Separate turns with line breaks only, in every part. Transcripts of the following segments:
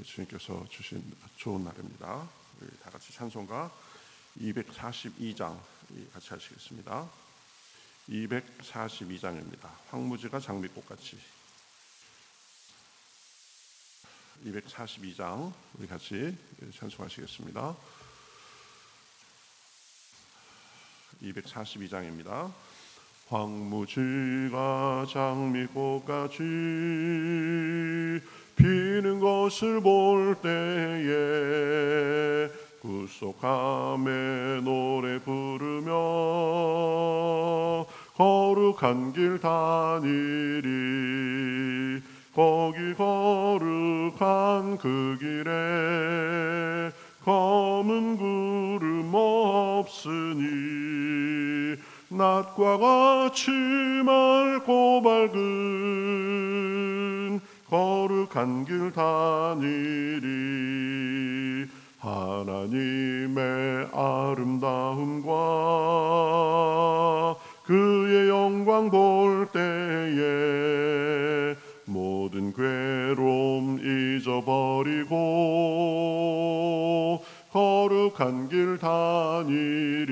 주님께서 주신 좋은 날입니다. 우리 다 같이 찬송가 242장 같이 하시겠습니다. 242장입니다. 황무지가 장미꽃같이. 242장 우리 같이 찬송하시겠습니다. 242장입니다. 황무지가 장미꽃같이 피는 것을 볼 때에 구속함에 노래 부르며 거룩한 길 다니리. 거기 거룩한 그 길에 검은 구름 없으니 낮과 같이 맑고 밝은 거룩한 길 다니리. 하나님의 아름다움과 그의 영광 볼 때에 모든 괴로움 잊어버리고 거룩한 길 다니리.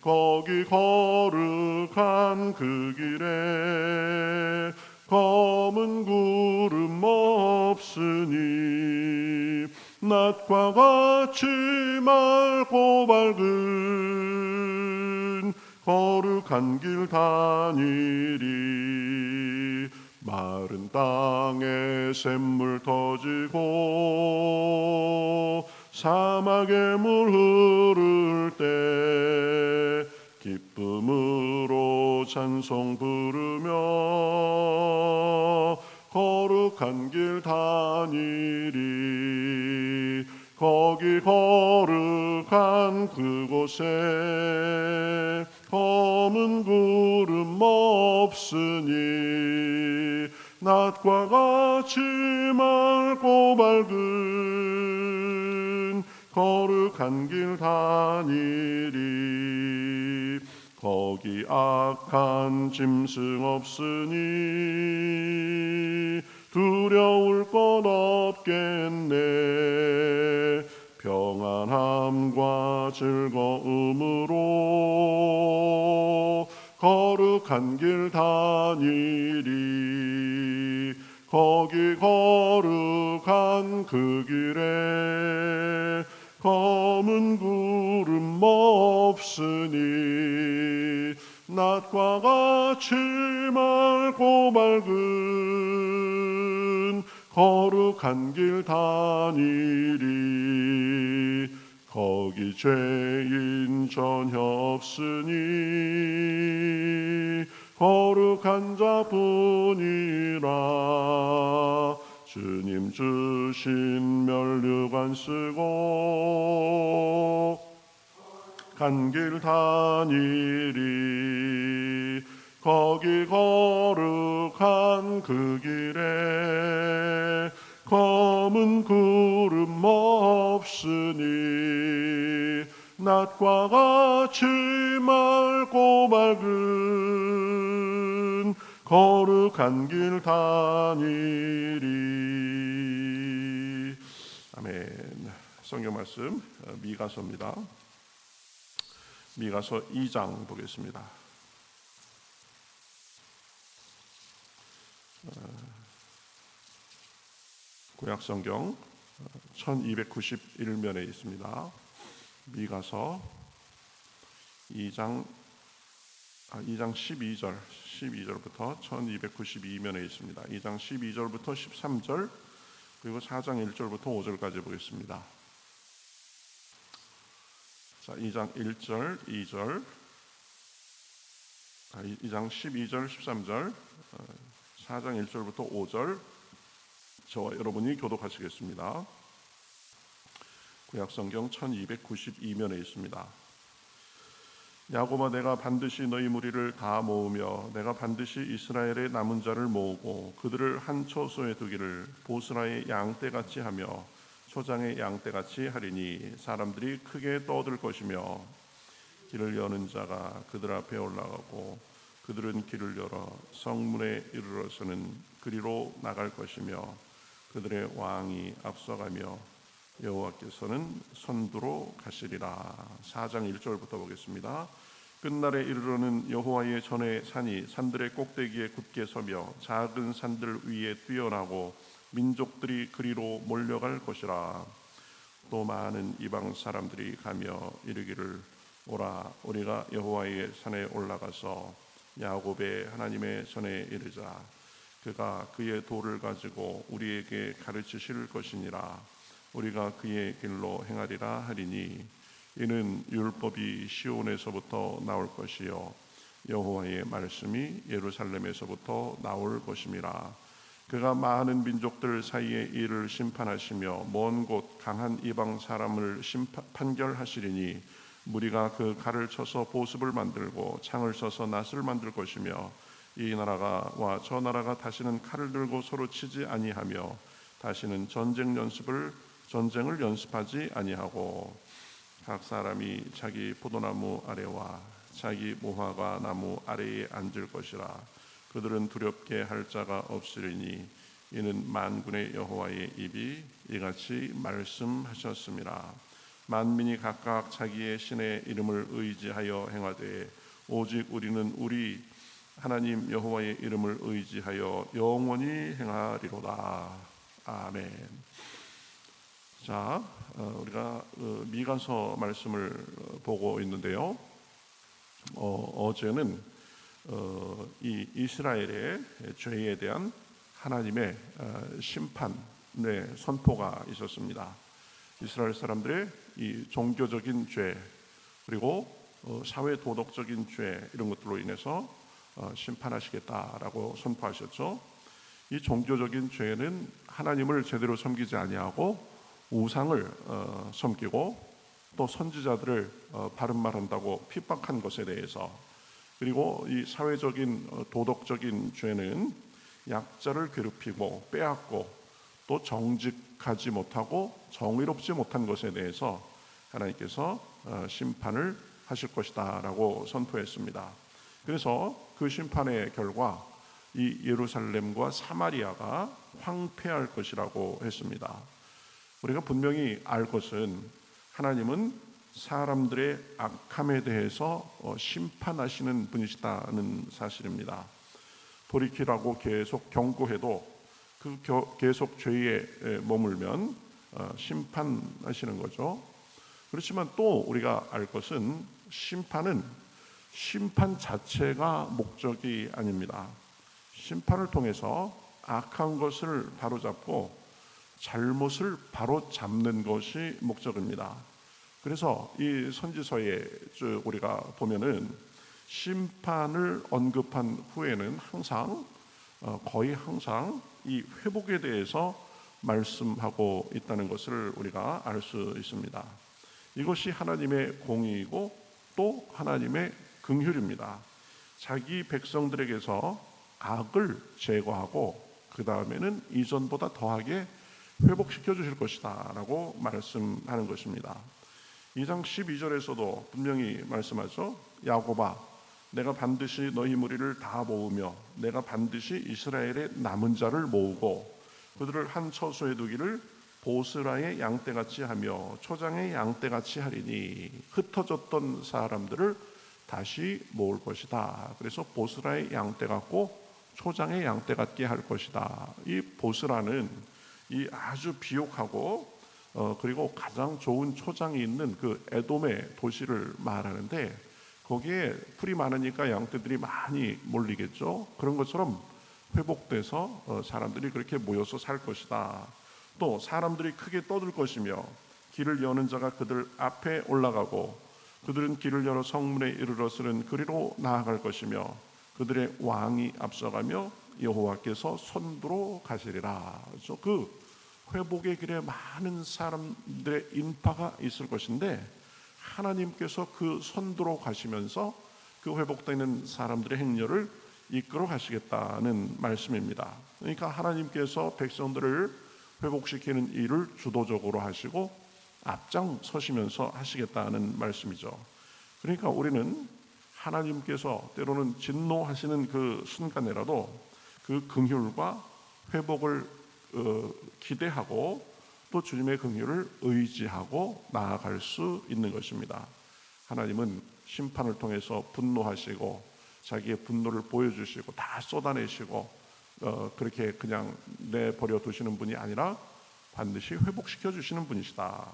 거기 거룩한 그 길에 검은 구름 없으니 낮과 같이 맑고 밝은 거룩한 길 다니리. 마른 땅에 샘물 터지고 사막에 물 흐를 때 기쁨으로 찬송 부르며 거룩한 길 다니리. 거기 거룩한 그곳에 검은 구름 없으니 낮과 같이 맑고 밝은 거룩한 길 다니리. 거기 악한 짐승 없으니 두려울 것 없겠네. 평안함과 즐거움으로 거룩한 길 다니리. 거기 거룩한 그 길에 검은 구름 없으니 낮과 같이 맑고 밝은 거룩한 길 다니리. 거기 죄인 전혀 없으니 거룩한 자뿐이라. 주님 주신 면류관 쓰고 간 길 다니리. 거기 거룩한 그 길에 검은 구름 없으니 낮과 같이 맑고 밝은 거룩한 길 다니리. 아멘. 성경 말씀 미가서입니다. 미가서 2장 보겠습니다. 구약 성경 1291면에 있습니다. 미가서 2장 12절부터 1292면에 있습니다. 2장 12절부터 13절 그리고 4장 1절부터 5절까지 보겠습니다. 자, 2장 1절, 2절, 2장 12절, 13절, 4장 1절부터 5절 저와 여러분이 교독하시겠습니다. 구약성경 1292면에 있습니다. 야곱아, 내가 반드시 너희 무리를 다 모으며 내가 반드시 이스라엘의 남은 자를 모으고 그들을 한 처소에 두기를 보스라의 양떼같이 하며 초장의 양떼같이 하리니 사람들이 크게 떠들 것이며 길을 여는 자가 그들 앞에 올라가고 그들은 길을 열어 성문에 이르러서는 그리로 나갈 것이며 그들의 왕이 앞서가며 여호와께서는 선두로 가시리라. 4장 1절부터 보겠습니다. 끝날에 이르러는 여호와의 전의 산이 산들의 꼭대기에 굳게 서며 작은 산들 위에 뛰어나고 민족들이 그리로 몰려갈 것이라. 또 많은 이방 사람들이 가며 이르기를 오라 우리가 여호와의 산에 올라가서 야곱의 하나님의 전에 이르자. 그가 그의 도를 가지고 우리에게 가르치실 것이니라. 우리가 그의 길로 행하리라 하리니 이는 율법이 시온에서부터 나올 것이요 여호와의 말씀이 예루살렘에서부터 나올 것임이라. 그가 많은 민족들 사이에 이를 심판하시며 먼 곳 강한 이방 사람을 판결하시리니 무리가 그 칼을 쳐서 보습을 만들고 창을 써서 낫을 만들 것이며 이 나라가 저 나라가 다시는 칼을 들고 서로 치지 아니하며 다시는 전쟁을 연습하지 아니하고 각 사람이 자기 포도나무 아래와 자기 무화과 나무 아래에 앉을 것이라. 그들은 두렵게 할 자가 없으리니 이는 만군의 여호와의 입이 이같이 말씀하셨습니다. 만민이 각각 자기의 신의 이름을 의지하여 행하되 오직 우리는 우리 하나님 여호와의 이름을 의지하여 영원히 행하리로다. 아멘. 자, 우리가 미가서 말씀을 보고 있는데요. 어제는 이 이스라엘의 죄에 대한 하나님의 심판의 선포가 있었습니다. 이스라엘 사람들의 이 종교적인 죄 그리고 사회 도덕적인 죄 이런 것들로 인해서 심판하시겠다라고 선포하셨죠. 이 종교적인 죄는 하나님을 제대로 섬기지 아니하고 우상을 섬기고 또 선지자들을 바른 말한다고 핍박한 것에 대해서, 그리고 이 사회적인 도덕적인 죄는 약자를 괴롭히고 빼앗고 또 정직하지 못하고 정의롭지 못한 것에 대해서 하나님께서 심판을 하실 것이다 라고 선포했습니다. 그래서 그 심판의 결과 이 예루살렘과 사마리아가 황폐할 것이라고 했습니다. 우리가 분명히 알 것은 하나님은 사람들의 악함에 대해서 심판하시는 분이시다는 사실입니다. 돌이키라고 계속 경고해도 그 계속 죄에 머물면 심판하시는 거죠. 그렇지만 또 우리가 알 것은 심판 자체가 목적이 아닙니다. 심판을 통해서 악한 것을 바로잡고 잘못을 바로잡는 것이 목적입니다. 그래서 이 선지서에 우리가 보면은 심판을 언급한 후에는 거의 항상 이 회복에 대해서 말씀하고 있다는 것을 우리가 알 수 있습니다. 이것이 하나님의 공의이고 또 하나님의 긍휼입니다. 자기 백성들에게서 악을 제거하고 그 다음에는 이전보다 더하게 회복시켜 주실 것이다 라고 말씀하는 것입니다. 2장 12절에서도 분명히 말씀하죠. 야곱아 내가 반드시 너희 무리를 다 모으며 내가 반드시 이스라엘의 남은 자를 모으고 그들을 한 처소에 두기를 보스라의 양떼같이 하며 초장의 양떼같이 하리니 흩어졌던 사람들을 다시 모을 것이다. 그래서 보스라의 양떼 같고 초장의 양떼 같게 할 것이다. 이 보스라는 이 아주 비옥하고 그리고 가장 좋은 초장이 있는 그 에돔의 도시를 말하는데 거기에 풀이 많으니까 양떼들이 많이 몰리겠죠. 그런 것처럼 회복돼서 사람들이 그렇게 모여서 살 것이다. 또 사람들이 크게 떠들 것이며 길을 여는 자가 그들 앞에 올라가고 그들은 길을 열어 성문에 이르러서는 그리로 나아갈 것이며 그들의 왕이 앞서가며 여호와께서 선두로 가시리라. 그래서 그 회복의 길에 많은 사람들의 인파가 있을 것인데 하나님께서 그 선두로 가시면서 그 회복되는 사람들의 행렬을 이끌어 가시겠다는 말씀입니다. 그러니까 하나님께서 백성들을 회복시키는 일을 주도적으로 하시고 앞장서시면서 하시겠다는 말씀이죠. 그러니까 우리는 하나님께서 때로는 진노하시는 그 순간에라도 그 긍휼과 회복을 기대하고 또 주님의 긍휼을 의지하고 나아갈 수 있는 것입니다. 하나님은 심판을 통해서 분노하시고 자기의 분노를 보여주시고 다 쏟아내시고 그렇게 그냥 내버려 두시는 분이 아니라 반드시 회복시켜 주시는 분이시다.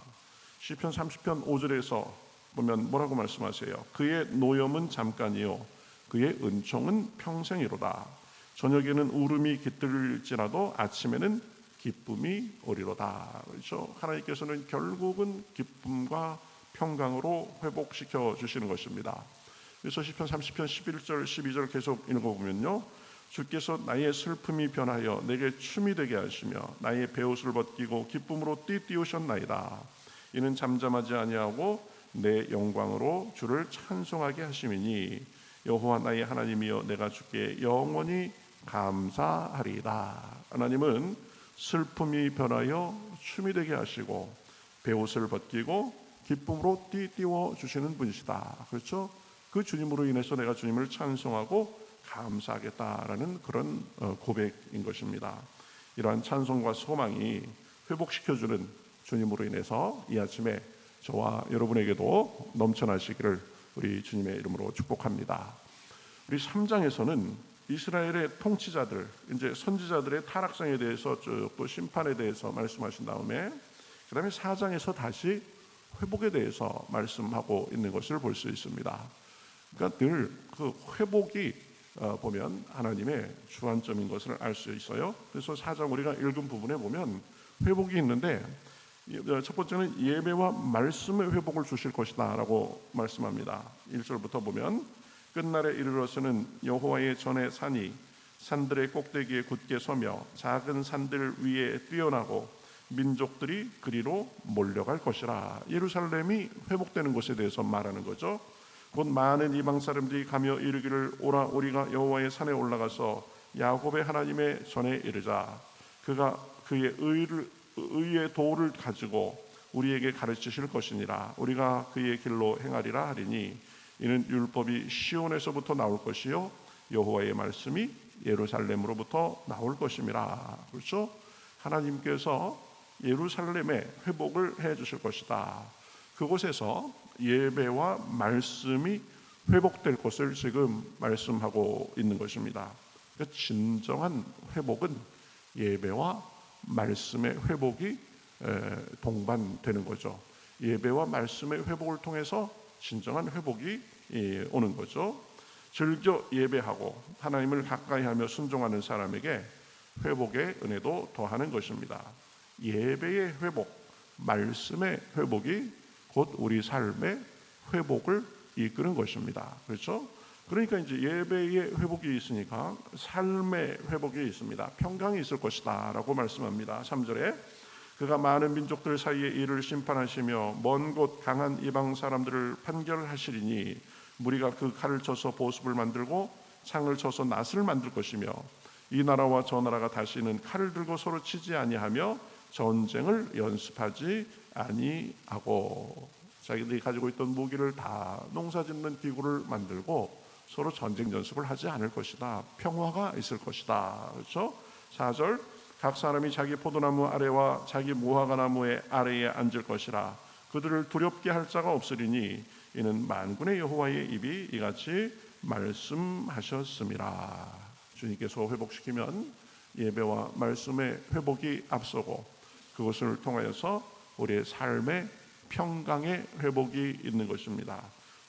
시편 30편 5절에서 보면 뭐라고 말씀하세요? 그의 노염은 잠깐이요 그의 은총은 평생이로다. 저녁에는 울음이 깃들지라도 아침에는 기쁨이 오리로다. 그렇죠? 하나님께서는 결국은 기쁨과 평강으로 회복시켜 주시는 것입니다. 그래서 시편 30편 11절 12절 계속 읽어보면요, 주께서 나의 슬픔이 변하여 내게 춤이 되게 하시며 나의 베옷을 벗기고 기쁨으로 띠띠우셨나이다. 이는 잠잠하지 아니하고 내 영광으로 주를 찬송하게 하심이니 여호와 나의 하나님이여 내가 주께 영원히 감사하리이다. 하나님은 슬픔이 변하여 춤이 되게 하시고 베옷을 벗기고 기쁨으로 띠띠워 주시는 분이시다. 그렇죠? 그 주님으로 인해서 내가 주님을 찬송하고 감사하겠다라는 그런 고백인 것입니다. 이러한 찬송과 소망이 회복시켜주는 주님으로 인해서 이 아침에 저와 여러분에게도 넘쳐나시기를 우리 주님의 이름으로 축복합니다. 우리 3장에서는 이스라엘의 통치자들, 이제 선지자들의 타락성에 대해서 또 심판에 대해서 말씀하신 다음에 그 다음에 4장에서 다시 회복에 대해서 말씀하고 있는 것을 볼 수 있습니다. 그러니까 늘 그 회복이 보면 하나님의 주안점인 것을 알 수 있어요. 그래서 4장 우리가 읽은 부분에 보면 회복이 있는데 첫 번째는 예배와 말씀의 회복을 주실 것이다 라고 말씀합니다. 1절부터 보면 끝날에 이르러서는 여호와의 전에 산이 산들의 꼭대기에 굳게 서며 작은 산들 위에 뛰어나고 민족들이 그리로 몰려갈 것이라. 예루살렘이 회복되는 것에 대해서 말하는 거죠. 곧 많은 이방 사람들이 가며 이르기를 오라 우리가 여호와의 산에 올라가서 야곱의 하나님의 전에 이르자. 그가 그의 의의 도를 가지고 우리에게 가르치실 것이니라. 우리가 그의 길로 행하리라 하리니 이는 율법이 시온에서부터 나올 것이요 여호와의 말씀이 예루살렘으로부터 나올 것임이라. 그렇죠? 하나님께서 예루살렘의 회복을 해 주실 것이다. 그곳에서 예배와 말씀이 회복될 것을 지금 말씀하고 있는 것입니다. 그러니까 진정한 회복은 예배와 말씀의 회복이 동반되는 거죠. 예배와 말씀의 회복을 통해서 진정한 회복이 오는 거죠. 즐겨 예배하고 하나님을 가까이하며 순종하는 사람에게 회복의 은혜도 더하는 것입니다. 예배의 회복, 말씀의 회복이 곧 우리 삶의 회복을 이끄는 것입니다. 그렇죠? 그러니까 이제 예배의 회복이 있으니까 삶의 회복이 있습니다. 평강이 있을 것이다 라고 말씀합니다. 3절에 그가 많은 민족들 사이에 이를 심판하시며 먼 곳 강한 이방 사람들을 판결하시리니 무리가 그 칼을 쳐서 보습을 만들고 창을 쳐서 낫을 만들 것이며 이 나라와 저 나라가 다시는 칼을 들고 서로 치지 아니하며 전쟁을 연습하지 아니하고. 자기들이 가지고 있던 무기를 다 농사짓는 기구를 만들고 서로 전쟁 연습을 하지 않을 것이다. 평화가 있을 것이다. 그렇죠? 4절 각 사람이 자기 포도나무 아래와 자기 무화과 나무의 아래에 앉을 것이라. 그들을 두렵게 할 자가 없으리니 이는 만군의 여호와의 입이 이같이 말씀하셨음이라. 주님께서 회복시키면 예배와 말씀의 회복이 앞서고 그것을 통하여서 우리의 삶의 평강의 회복이 있는 것입니다.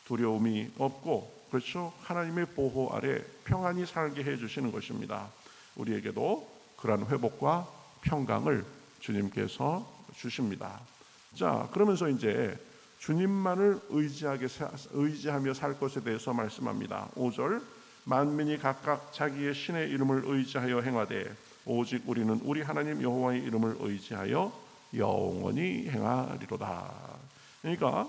두려움이 없고, 그렇죠? 하나님의 보호 아래 평안히 살게 해주시는 것입니다. 우리에게도 그러한 회복과 평강을 주님께서 주십니다. 자, 그러면서 이제 주님만을 의지하며 살 것에 대해서 말씀합니다. 5절 만민이 각각 자기의 신의 이름을 의지하여 행하되 오직 우리는 우리 하나님 여호와의 이름을 의지하여 영원히 행하리로다. 그러니까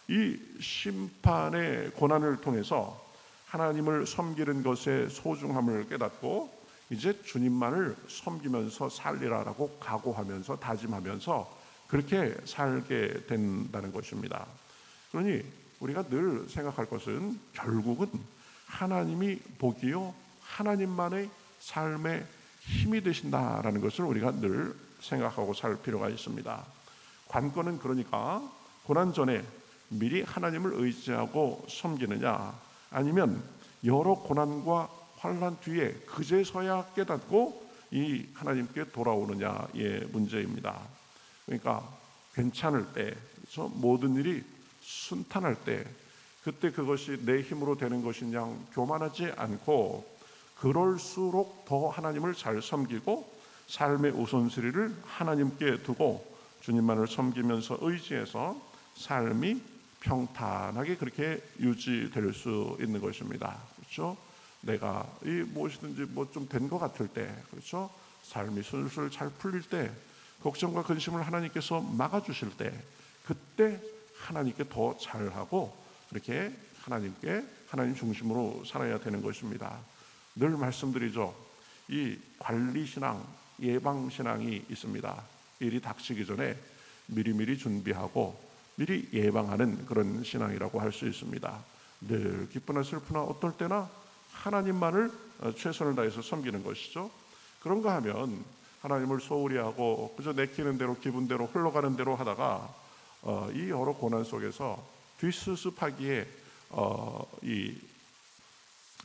이 심판의 고난을 통해서 하나님을 섬기는 것의 소중함을 깨닫고 이제 주님만을 섬기면서 살리라라고 각오하면서 다짐하면서 그렇게 살게 된다는 것입니다. 그러니 우리가 늘 생각할 것은 결국은 하나님이 복이요 하나님만의 삶의 힘이 되신다라는 것을 우리가 늘 생각하고 살 필요가 있습니다. 관건은 그러니까 고난 전에 미리 하나님을 의지하고 섬기느냐, 아니면 여러 고난과 환난 뒤에 그제서야 깨닫고 이 하나님께 돌아오느냐의 문제입니다. 그러니까 괜찮을 때, 그래서 모든 일이 순탄할 때, 그때 그것이 내 힘으로 되는 것이냐 교만하지 않고, 그럴수록 더 하나님을 잘 섬기고 삶의 우선순위를 하나님께 두고 주님만을 섬기면서 의지해서 삶이 평탄하게 그렇게 유지될 수 있는 것입니다. 그렇죠? 내가 이 무엇이든지 뭐 좀 된 것 같을 때, 그렇죠? 삶이 슬슬 잘 풀릴 때, 걱정과 근심을 하나님께서 막아주실 때, 그때 하나님께 더 잘하고 그렇게 하나님 중심으로 살아야 되는 것입니다. 늘 말씀드리죠. 이 관리신앙, 예방신앙이 있습니다. 일이 닥치기 전에 미리미리 준비하고 미리 예방하는 그런 신앙이라고 할 수 있습니다. 늘 기쁘나 슬프나 어떨 때나 하나님만을 최선을 다해서 섬기는 것이죠. 그런가 하면 하나님을 소홀히 하고 그저 내키는 대로 기분대로 흘러가는 대로 하다가 이 여러 고난 속에서 뒷수습하기에 이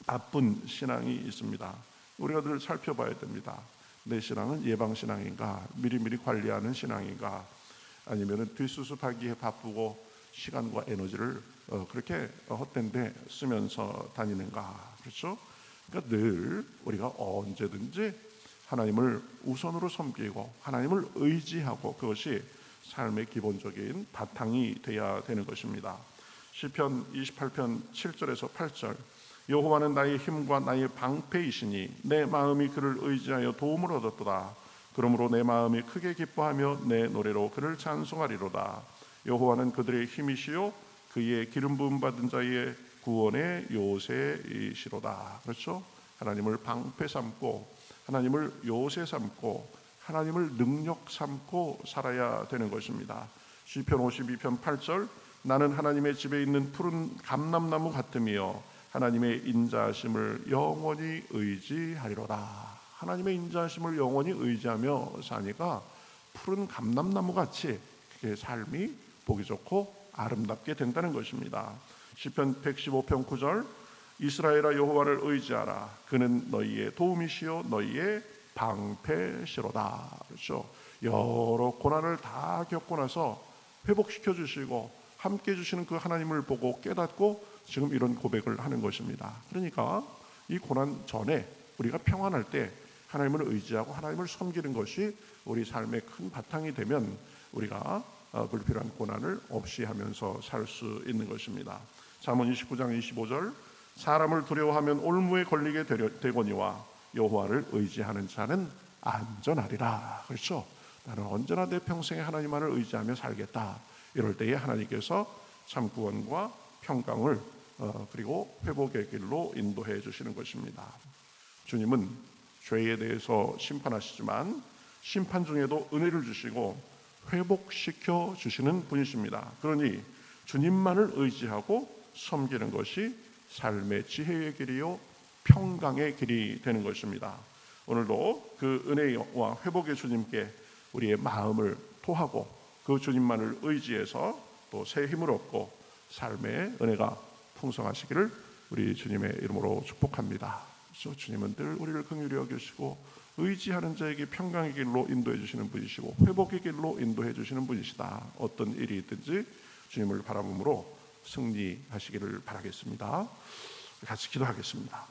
바쁜 신앙이 있습니다. 우리가 늘 살펴봐야 됩니다. 내 신앙은 예방신앙인가, 미리미리 관리하는 신앙인가, 아니면 뒷수습하기에 바쁘고 시간과 에너지를 그렇게 헛된 데 쓰면서 다니는가. 그렇죠? 그러니까 늘 우리가 언제든지 하나님을 우선으로 섬기고 하나님을 의지하고, 그것이 삶의 기본적인 바탕이 되어야 되는 것입니다. 시편 28편 7절에서 8절, 여호와는 나의 힘과 나의 방패이시니 내 마음이 그를 의지하여 도움을 얻었도다. 그러므로 내 마음이 크게 기뻐하며 내 노래로 그를 찬송하리로다. 여호와는 그들의 힘이시요 그의 기름 부음 받은 자의 구원의 요새이시로다. 그렇죠? 하나님을 방패 삼고 하나님을 요새 삼고 하나님을 능력 삼고 살아야 되는 것입니다. 시편 52편 8절, 나는 하나님의 집에 있는 푸른 감람나무 같으며 하나님의 인자하심을 영원히 의지하리로다. 하나님의 인자하심을 영원히 의지하며 사니까 푸른 감람나무 같이 그게 삶이 보기 좋고 아름답게 된다는 것입니다. 시편 115편 9절, 이스라엘아 여호와를 의지하라. 그는 너희의 도움이시요 너희의 방패시로다. 그렇죠? 여러 고난을 다 겪고 나서 회복시켜 주시고 함께 해주시는 그 하나님을 보고 깨닫고 지금 이런 고백을 하는 것입니다. 그러니까 이 고난 전에 우리가 평안할 때 하나님을 의지하고 하나님을 섬기는 것이 우리 삶의 큰 바탕이 되면 우리가 불필요한 고난을 없이 하면서 살 수 있는 것입니다. 잠언 29장 25절, 사람을 두려워하면 올무에 걸리게 되거니와 여호와를 의지하는 자는 안전하리라. 그렇죠? 나는 언제나 내 평생에 하나님만을 의지하며 살겠다. 이럴 때에 하나님께서 참 구원과 평강을 그리고 회복의 길로 인도해 주시는 것입니다. 주님은 죄에 대해서 심판하시지만 심판 중에도 은혜를 주시고 회복시켜 주시는 분이십니다. 그러니 주님만을 의지하고 섬기는 것이 삶의 지혜의 길이요 평강의 길이 되는 것입니다. 오늘도 그 은혜와 회복의 주님께 우리의 마음을 토하고 그 주님만을 의지해서 또 새 힘을 얻고 삶의 은혜가 풍성하시기를 우리 주님의 이름으로 축복합니다. 그래서 주님은 늘 우리를 긍휼히 여기시고 의지하는 자에게 평강의 길로 인도해 주시는 분이시고 회복의 길로 인도해 주시는 분이시다. 어떤 일이 있든지 주님을 바라봄으로 승리하시기를 바라겠습니다. 같이 기도하겠습니다.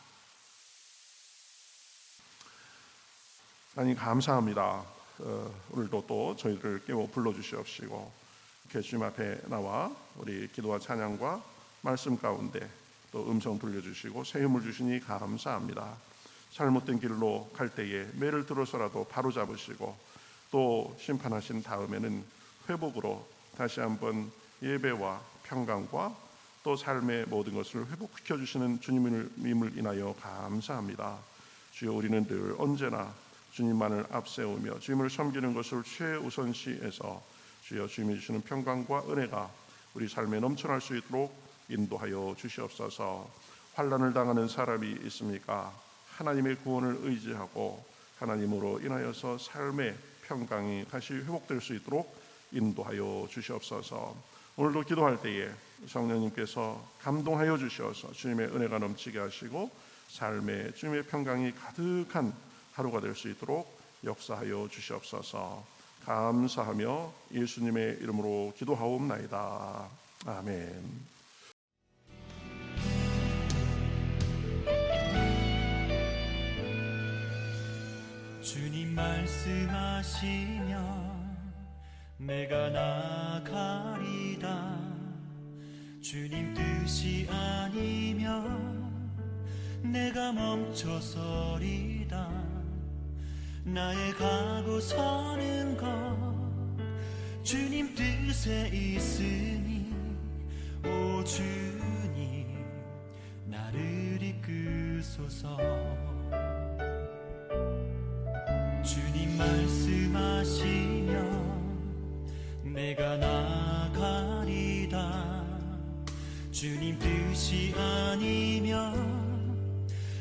하나님 감사합니다. 오늘도 또 저희를 깨워 불러주시옵시고 주님 앞에 나와 우리 기도와 찬양과 말씀 가운데 또 음성 들려주시고 새 힘을 주시니 감사합니다. 잘못된 길로 갈 때에 매를 들어서라도 바로 잡으시고 또 심판하신 다음에는 회복으로 다시 한번 예배와 평강과 또 삶의 모든 것을 회복시켜 주시는 주님을 인하여 감사합니다. 주여, 우리는 늘 언제나 주님만을 앞세우며 주님을 섬기는 것을 최우선시해서 주여 주님이 주시는 평강과 은혜가 우리 삶에 넘쳐날 수 있도록 인도하여 주시옵소서. 환난을 당하는 사람이 있습니까? 하나님의 구원을 의지하고 하나님으로 인하여서 삶의 평강이 다시 회복될 수 있도록 인도하여 주시옵소서. 오늘도 기도할 때에 성령님께서 감동하여 주셔서 주님의 은혜가 넘치게 하시고 삶에 주님의 평강이 가득한 하루가 될 수 있도록 역사하여 주시옵소서. 감사하며 예수님의 이름으로 기도하옵나이다. 아멘.
주님 말씀하시면 내가 나가리다. 주님 뜻이 아니면 내가 멈춰서리다. 나의 가고 서는 것 주님 뜻에 있으니 오 주님 나를 이끄소서. 주님 말씀하시면 내가 나가리다. 주님 뜻이 아니면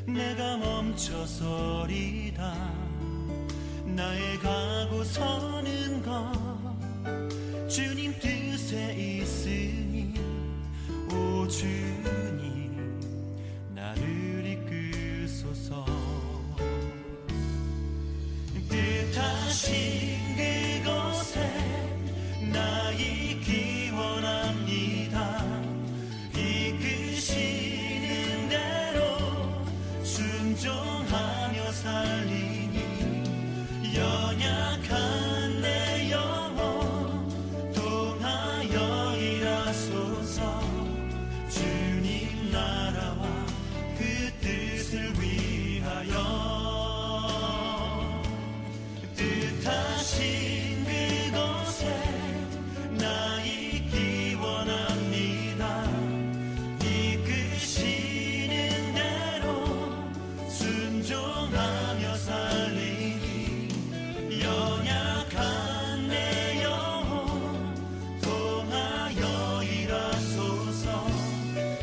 내가 멈춰서리다. 나의 가고 서는 것 주님 뜻에 있으니 오 주님 나를 이끄소서. 뜻하신 그곳에 나 있기 원합니다. 이끄시는 대로 순종하며 살리니 연약한 내 영혼 통하여 일하소서. 주님 나라와 그 뜻을 위하여 뜻하신 그곳에 나 있기 원합니다. 이끄시는 대로 순종하며 살리니 연약한 내 영혼 통하여 일하소서.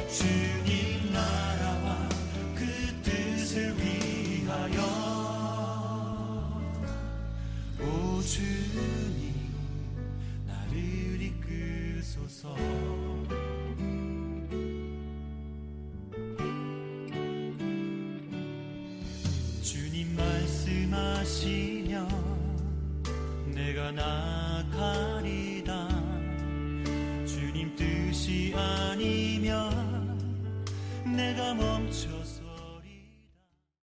주님 나라와 그 뜻을 위하여 오 주님 나를 이끄소서. 주님 말씀하시면 내가 나가리다. 주님 뜻이 아니면 내가 멈춰서